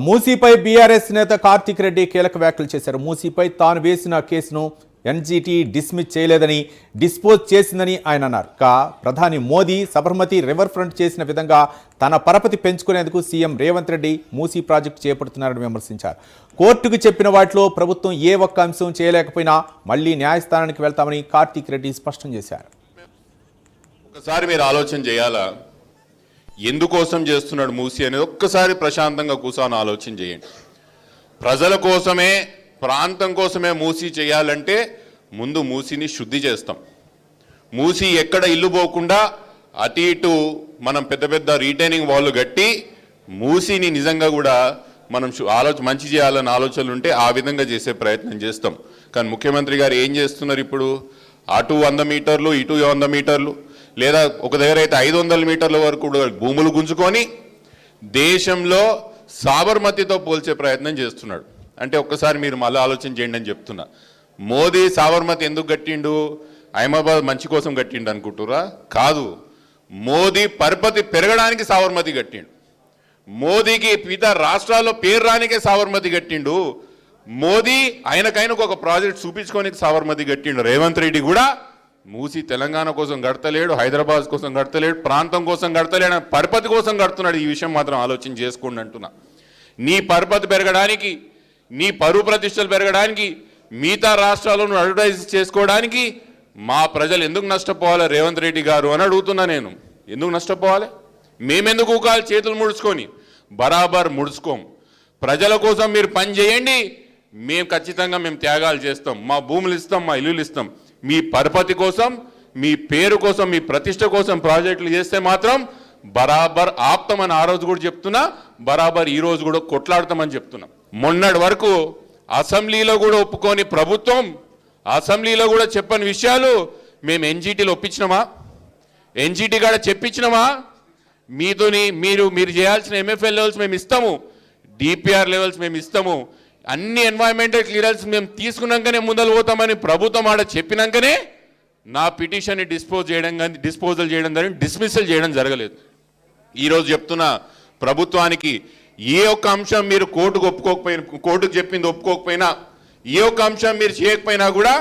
మూసీపై BRS నేత కార్తిక్ రెడ్డి కీలక వ్యాఖ్యలు చేశారు. మూసీపై తాను వేసిన కేసును ఎన్జీటీ డిస్మిస్ చేయలేదని, డిస్పోజ్ చేసిందని ఆయన అన్నారు. ప్రధాని మోదీ సబర్మతి రివర్ ఫ్రంట్ చేసిన విధంగా తన పరపతి పెంచుకునేందుకు సీఎం రేవంత్ రెడ్డి మూసీ ప్రాజెక్టు చేపడుతున్నారని విమర్శించారు. కోర్టుకు చెప్పిన వాటిలో ప్రభుత్వం ఏ ఒక్క అంశం చేయలేకపోయినా మళ్లీ న్యాయస్థానానికి వెళ్తామని కార్తిక్ రెడ్డి స్పష్టం చేశారు. ఒకసారి మీరు ఆలోచన చేయాలా, ఎందుకోసం చేస్తున్నాడు మూసీ అనేది ఒక్కసారి ప్రశాంతంగా కూర్చొని ఆలోచన చేయండి. ప్రజల కోసమే, ప్రాంతం కోసమే మూసీ చేయాలంటే ముందు మూసీని శుద్ధి చేస్తాం. మూసీ ఎక్కడ ఇల్లు పోకుండా అటు ఇటు మనం పెద్ద పెద్ద రీటైనింగ్ వాల్ కట్టి మూసీని నిజంగా కూడా మనం మంచి చేయాలన్న ఆలోచనలు ఉంటే ఆ విధంగా చేసే ప్రయత్నం చేస్తాం. కానీ ముఖ్యమంత్రి గారు ఏం చేస్తున్నారు, ఇప్పుడు అటు 100 మీటర్లు ఇటు 100 మీటర్లు, లేదా ఒక దగ్గర అయితే 500 మీటర్ల వరకు భూములు గుంజుకొని దేశంలో సాబర్మతితో పోల్చే ప్రయత్నం చేస్తున్నాడు. అంటే ఒక్కసారి మీరు మళ్ళీ ఆలోచన చేయండి అని చెప్తున్నా. మోదీ సాబర్మతి ఎందుకు కట్టిండు? అహ్మదాబాద్ మంచి కోసం కట్టిండు అనుకుంటురా? కాదు, మోదీ పరపతి పెరగడానికి సాబర్మతి కట్టిండు. మోదీకి ఇతర రాష్ట్రాల్లో పేరు రానికే సాబర్మతి కట్టిండు. మోదీ ఆయనకైనా ఒక ప్రాజెక్ట్ చూపించుకోనికి సాబర్మతి కట్టిండు. రేవంత్ రెడ్డి కూడా మూసీ తెలంగాణ కోసం కడతలేడు, హైదరాబాద్ కోసం కడతలేడు, ప్రాంతం కోసం కడతలేడు, పరపతి కోసం కడుతున్నాడు. ఈ విషయం మాత్రం ఆలోచన చేసుకోండి అంటున్నా. నీ పరపతి పెరగడానికి, నీ పరువు ప్రతిష్టలు పెరగడానికి, మిగతా రాష్ట్రాలను అడ్వర్టైజ్ చేసుకోవడానికి మా ప్రజలు ఎందుకు నష్టపోవాలి రేవంత్ రెడ్డి గారు అని అడుగుతున్నా నేను. ఎందుకు నష్టపోవాలి? మేమెందుకు ఊకాలి చేతులు ముడుచుకొని? బరాబర్ ముడుచుకోం. ప్రజల కోసం మీరు పని చేయండి, మేము ఖచ్చితంగా త్యాగాలు చేస్తాం, మా భూములు ఇస్తాం, మా ఇల్లులు ఇస్తాం. మీ పరపతి కోసం, మీ పేరు కోసం, మీ ప్రతిష్ట కోసం ప్రాజెక్టులు చేస్తే మాత్రం బరాబర్ ఆప్తామని ఆ రోజు కూడా చెప్తున్నా, బరాబర్ ఈ రోజు కూడా కొట్లాడతామని చెప్తున్నా. మొన్నటి వరకు అసెంబ్లీలో కూడా ఒప్పుకొని ప్రభుత్వం అసెంబ్లీలో కూడా చెప్పని విషయాలు మేము ఎన్జీటీలో ఒప్పించినామా? ఎన్జీటీ కూడా చెప్పించినామా? మీతోని మీరు చేయాల్సిన ఎంఎఫ్ఎల్ లెవెల్స్ మేము ఇస్తాము, డిపిఆర్ లెవెల్స్ మేము ఇస్తాము, అన్ని ఎన్వైరన్మెంటల్ క్లియరెన్స్ మేము తీసుకున్నాకనే ముందలు పోతామని ప్రభుత్వం ఆడ చెప్పినాకనే నా పిటిషన్ని డిస్పోజల్ చేయడం కానీ డిస్మిసల్ చేయడం జరగలేదు. ఈరోజు చెప్తున్నా, ప్రభుత్వానికి ఏ ఒక్క అంశం మీరు కోర్టుకు చెప్పింది ఒప్పుకోకపోయినా, ఏ ఒక్క అంశం మీరు చేయకపోయినా కూడా